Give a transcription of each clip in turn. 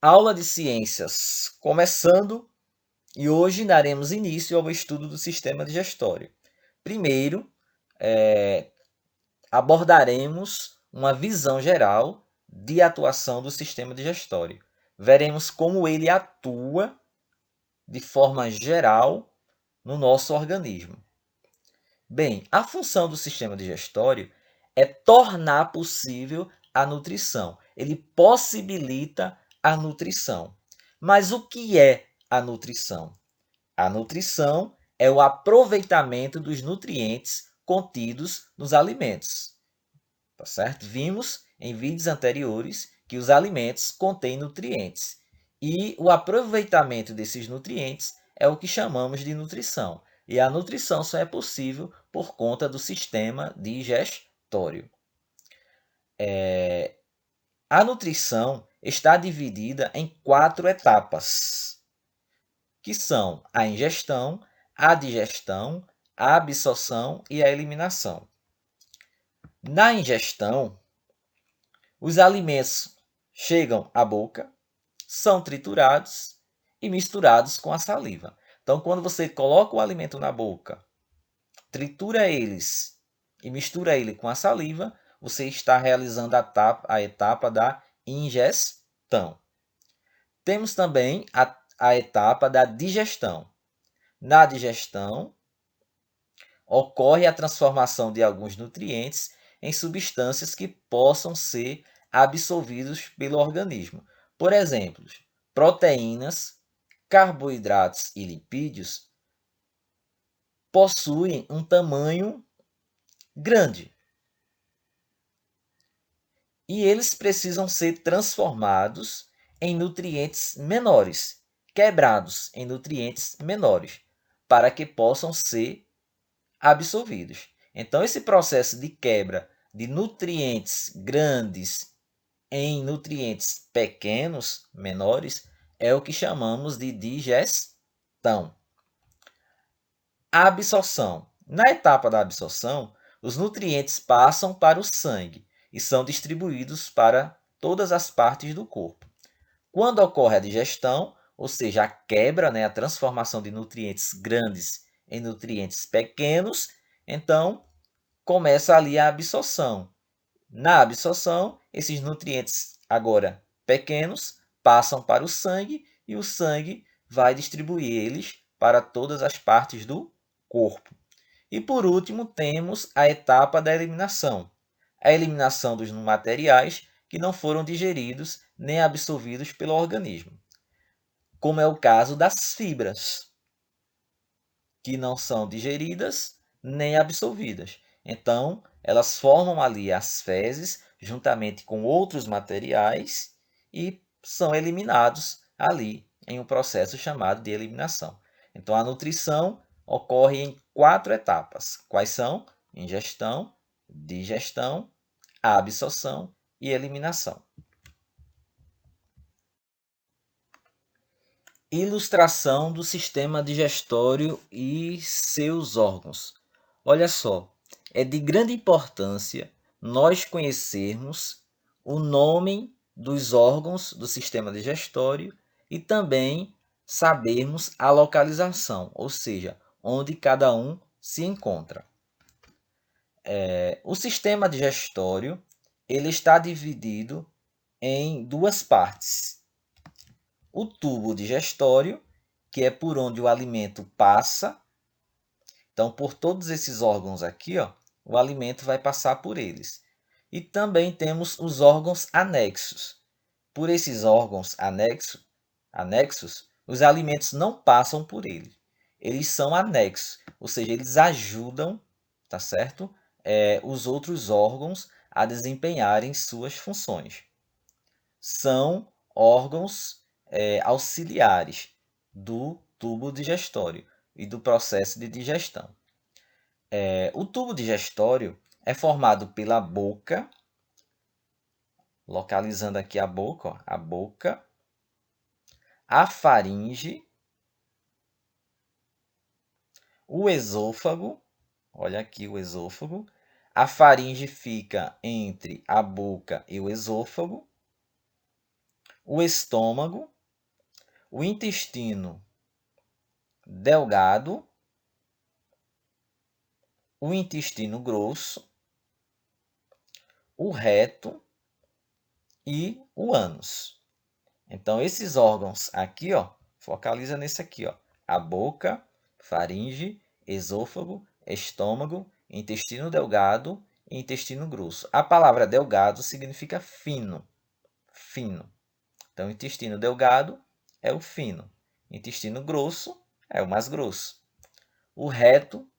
Aula de ciências começando e hoje daremos início ao estudo do sistema digestório. Primeiro, abordaremos uma visão geral de atuação do sistema digestório. Veremos como ele atua de forma geral no nosso organismo. Bem, a função do sistema digestório é tornar possível a nutrição. Ele possibilita a nutrição. Mas o que é a nutrição? A nutrição é o aproveitamento dos nutrientes contidos nos alimentos. Tá certo? Vimos em vídeos anteriores que os alimentos contêm nutrientes e o aproveitamento desses nutrientes é o que chamamos de nutrição. E a nutrição só é possível por conta do sistema digestório. A nutrição está dividida em 4 etapas, que são a ingestão, a digestão, a absorção e a eliminação. Na ingestão, os alimentos chegam à boca, são triturados e misturados com a saliva. Então, quando você coloca o alimento na boca, tritura eles e mistura ele com a saliva, você está realizando a etapa da ingestão. Temos também a etapa da digestão. Na digestão, ocorre a transformação de alguns nutrientes em substâncias que possam ser absorvidos pelo organismo. Por exemplo, proteínas, carboidratos e lipídios possuem um tamanho grande e eles precisam ser transformados em nutrientes menores, quebrados em nutrientes menores, para que possam ser absorvidos. Então, esse processo de quebra de nutrientes grandes em nutrientes pequenos, menores, é o que chamamos de digestão. A absorção. Na etapa da absorção, os nutrientes passam para o sangue e são distribuídos para todas as partes do corpo. Quando ocorre a digestão, ou seja, a quebra, a transformação de nutrientes grandes em nutrientes pequenos, então começa ali a absorção. Na absorção, esses nutrientes agora pequenos passam para o sangue e o sangue vai distribuir eles para todas as partes do corpo. E por último, temos a etapa da eliminação. A eliminação dos materiais que não foram digeridos nem absorvidos pelo organismo, como é o caso das fibras, que não são digeridas nem absorvidas. Então, elas formam ali as fezes juntamente com outros materiais e são eliminados ali em um processo chamado de eliminação. Então, a nutrição ocorre em 4 etapas. Quais são? Ingestão, digestão, absorção e eliminação. Ilustração do sistema digestório e seus órgãos. Olha só, é de grande importância nós conhecermos o nome dos órgãos do sistema digestório e também sabermos a localização, ou seja, onde cada um se encontra. O sistema digestório ele está dividido em 2 partes. O tubo digestório, que é por onde o alimento passa. Então, por todos esses órgãos aqui, o alimento vai passar por eles. E também temos os órgãos anexos. Por esses órgãos anexos, os alimentos não passam por ele. Eles são anexos, ou seja, eles ajudam, tá certo? Os outros órgãos a desempenharem suas funções. São órgãos auxiliares do tubo digestório e do processo de digestão. O tubo digestório é formado pela boca, localizando aqui a boca, a faringe, o esôfago, olha aqui o esôfago, a faringe fica entre a boca e o esôfago, o estômago, o intestino delgado, o intestino grosso, o reto e o ânus. Então, esses órgãos aqui, ó, focaliza nesse aqui, ó, a boca, faringe, esôfago, estômago, intestino delgado e intestino grosso. A palavra delgado significa fino, fino. Então, intestino delgado é o fino, intestino grosso é o mais grosso, o reto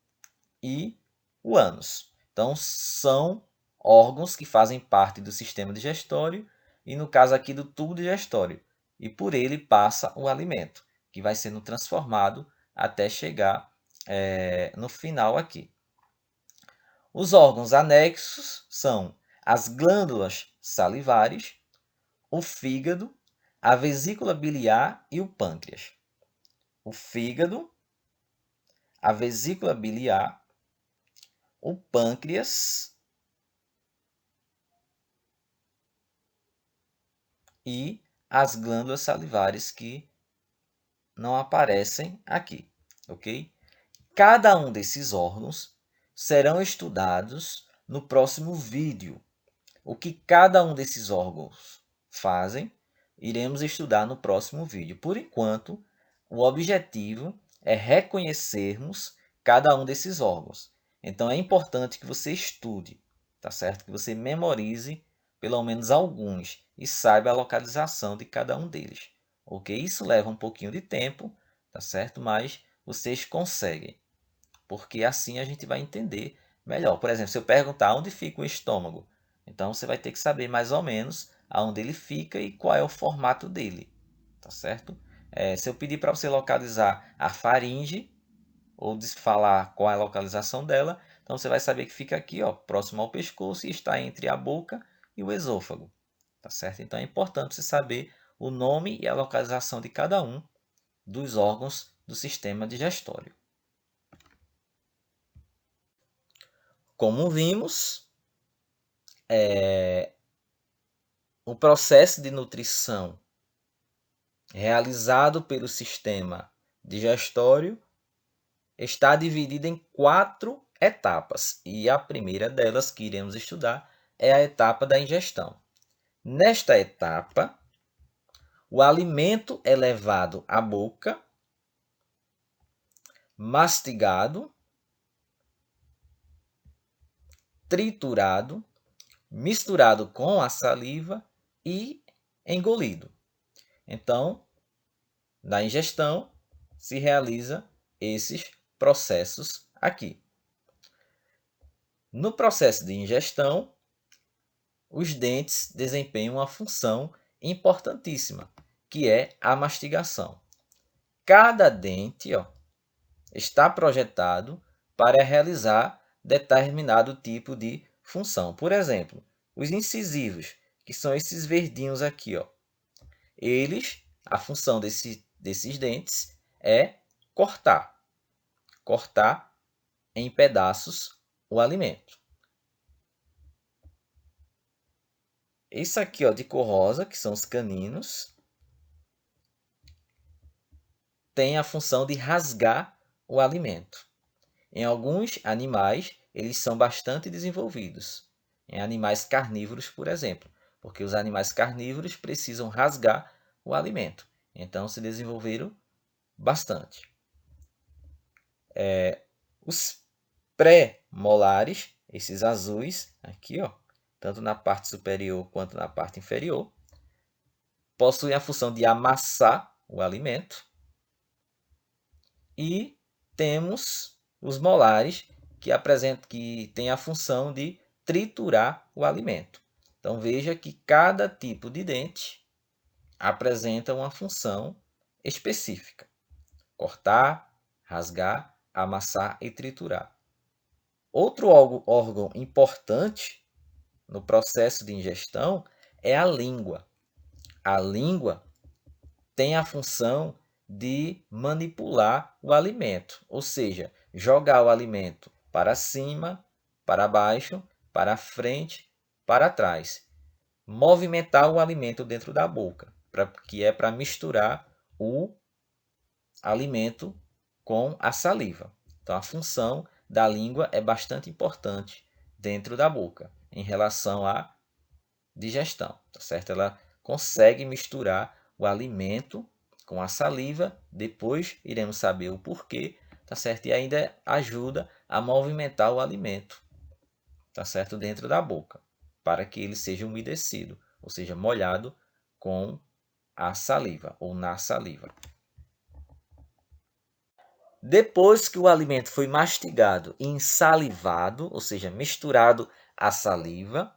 e o ânus. Então, são órgãos que fazem parte do sistema digestório e, no caso aqui, do tubo digestório. E por ele passa o alimento, que vai sendo transformado até chegar no final aqui. Os órgãos anexos são as glândulas salivares, o fígado, a vesícula biliar e o pâncreas. O fígado, a vesícula biliar, o pâncreas e as glândulas salivares que não aparecem aqui, ok? Cada um desses órgãos serão estudados no próximo vídeo. O que cada um desses órgãos fazem, iremos estudar no próximo vídeo. Por enquanto, o objetivo é reconhecermos cada um desses órgãos. Então, é importante que você estude, tá certo? Que você memorize pelo menos alguns e saiba a localização de cada um deles. Ok? Isso leva um pouquinho de tempo, tá certo? Mas vocês conseguem, porque assim a gente vai entender melhor. Por exemplo, se eu perguntar onde fica o estômago, então você vai ter que saber mais ou menos aonde ele fica e qual é o formato dele, tá certo? Se eu pedir para você localizar a faringe, ou falar qual é a localização dela, então você vai saber que fica aqui, ó, próximo ao pescoço e está entre a boca e o esôfago, tá certo? Então é importante você saber o nome e a localização de cada um dos órgãos do sistema digestório. Como vimos, o processo de nutrição realizado pelo sistema digestório está dividido em 4 etapas. E a primeira delas que iremos estudar é a etapa da ingestão. Nesta etapa, o alimento é levado à boca, mastigado, triturado, misturado com a saliva e engolido. Então, na ingestão se realiza esses processos aqui. No processo de ingestão, os dentes desempenham uma função importantíssima, que é a mastigação. Cada dente, ó, está projetado para realizar determinado tipo de função. Por exemplo, os incisivos, que são esses verdinhos aqui, ó, a função desses dentes é cortar em pedaços o alimento. Isso aqui, ó, de cor rosa, que são os caninos, tem a função de rasgar o alimento. Em alguns animais, eles são bastante desenvolvidos. Em animais carnívoros, por exemplo, porque os animais carnívoros precisam rasgar o alimento. Então, se desenvolveram bastante. Os pré-molares, esses azuis aqui, ó, tanto na parte superior quanto na parte inferior, possuem a função de amassar o alimento. E temos os molares, que têm a função de triturar o alimento. Então veja que cada tipo de dente apresenta uma função específica: cortar, rasgar, amassar e triturar. Outro órgão importante no processo de ingestão é a língua. A língua tem a função de manipular o alimento, ou seja, jogar o alimento para cima, para baixo, para frente, para trás. Movimentar o alimento dentro da boca, que é para misturar o alimento com a saliva. Então, a função da língua é bastante importante dentro da boca em relação à digestão, tá certo? Ela consegue misturar o alimento com a saliva, depois iremos saber o porquê, tá certo? E ainda ajuda a movimentar o alimento, tá certo? Dentro da boca, para que ele seja umedecido, ou seja, molhado com a saliva ou na saliva. Depois que o alimento foi mastigado e ensalivado, ou seja, misturado à saliva,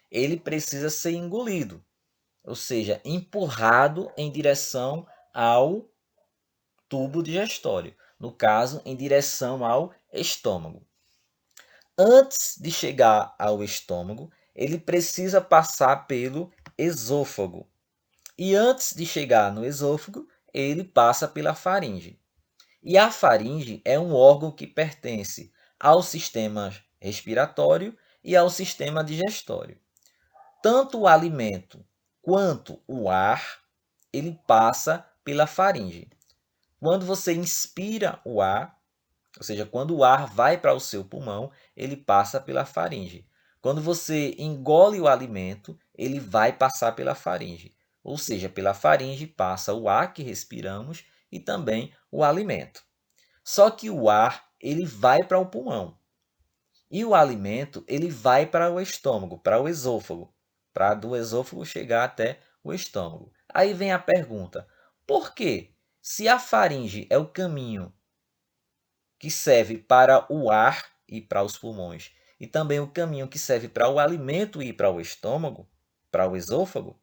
ele precisa ser engolido, ou seja, empurrado em direção ao tubo digestório, no caso, em direção ao estômago. Antes de chegar ao estômago, ele precisa passar pelo esôfago. E antes de chegar no esôfago, ele passa pela faringe. E a faringe é um órgão que pertence ao sistema respiratório e ao sistema digestório. Tanto o alimento quanto o ar, ele passa pela faringe. Quando você inspira o ar, ou seja, quando o ar vai para o seu pulmão, ele passa pela faringe. Quando você engole o alimento, ele vai passar pela faringe. Ou seja, pela faringe passa o ar que respiramos e também o alimento. Só que o ar, ele vai para o pulmão. E o alimento, ele vai para o estômago, para o esôfago, para do esôfago chegar até o estômago. Aí vem a pergunta: por quê? Se a faringe é o caminho que serve para o ar ir para os pulmões e também o caminho que serve para o alimento ir para o estômago, para o esôfago,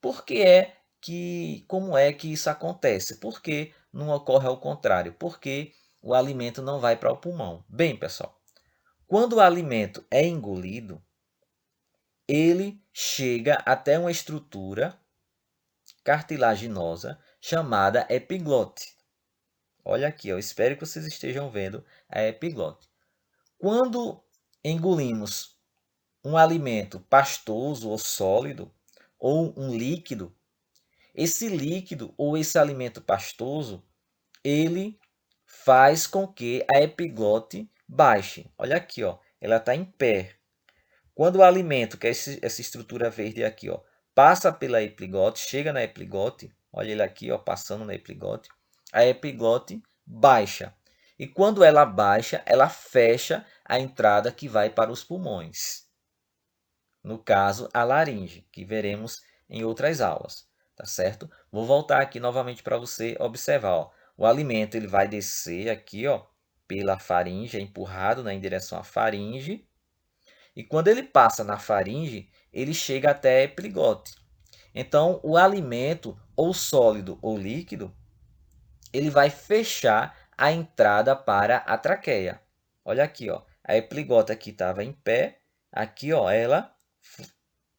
por que como é que isso acontece? Por que não ocorre ao contrário? Por que o alimento não vai para o pulmão? Bem, pessoal, quando o alimento é engolido, ele chega até uma estrutura cartilaginosa chamada epiglote. Olha aqui, eu espero que vocês estejam vendo a epiglote. Quando engolimos um alimento pastoso ou sólido, ou um líquido, esse líquido ou esse alimento pastoso, ele faz com que a epiglote baixe. Olha aqui, ó, ela está em pé. Quando o alimento, que é essa estrutura verde aqui, ó, passa pela epiglote, chega na epiglote, olha ele aqui, ó, passando na epiglote, a epiglote baixa. E quando ela baixa, ela fecha a entrada que vai para os pulmões. No caso, a laringe, que veremos em outras aulas, tá certo? Vou voltar aqui novamente para você observar, ó. O alimento ele vai descer aqui, ó, pela faringe, é empurrado, né, em direção à faringe. E quando ele passa na faringe, ele chega até a epiglote. Então, o alimento, ou sólido ou líquido, ele vai fechar a entrada para a traqueia. Olha aqui, ó, a epiglote aqui estava em pé, aqui, ó, ela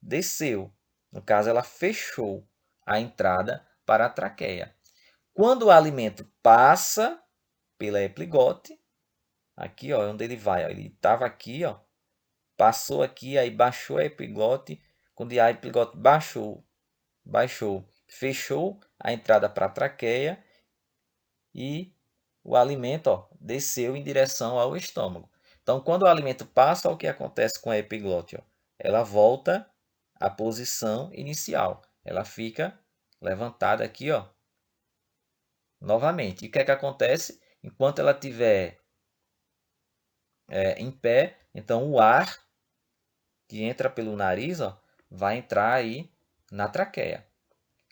desceu. No caso, ela fechou a entrada para a traqueia. Quando o alimento passa pela epiglote, aqui, ó, onde ele vai, ó, ele estava aqui, ó, passou aqui, aí baixou a epiglote. Quando a epiglote baixou, fechou a entrada para a traqueia e o alimento, ó, desceu em direção ao estômago. Então, quando o alimento passa, o que acontece com a epiglote? Ó? Ela volta à posição inicial. Ela fica levantada aqui, ó, novamente. E o que é que acontece? Enquanto ela estiver em pé, então o ar que entra pelo nariz, ó, vai entrar aí na traqueia.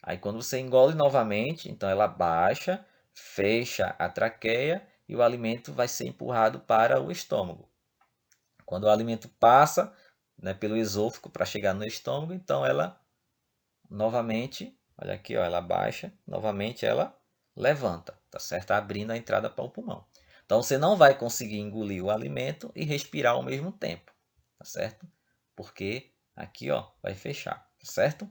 Aí quando você engole novamente, então ela baixa, fecha a traqueia e o alimento vai ser empurrado para o estômago. Quando o alimento passa, né, pelo esôfago para chegar no estômago, então ela novamente, olha aqui, ó, ela baixa, novamente ela levanta, tá certo? Abrindo a entrada para o pulmão. Então você não vai conseguir engolir o alimento e respirar ao mesmo tempo, tá certo? Porque aqui, ó, vai fechar, tá certo?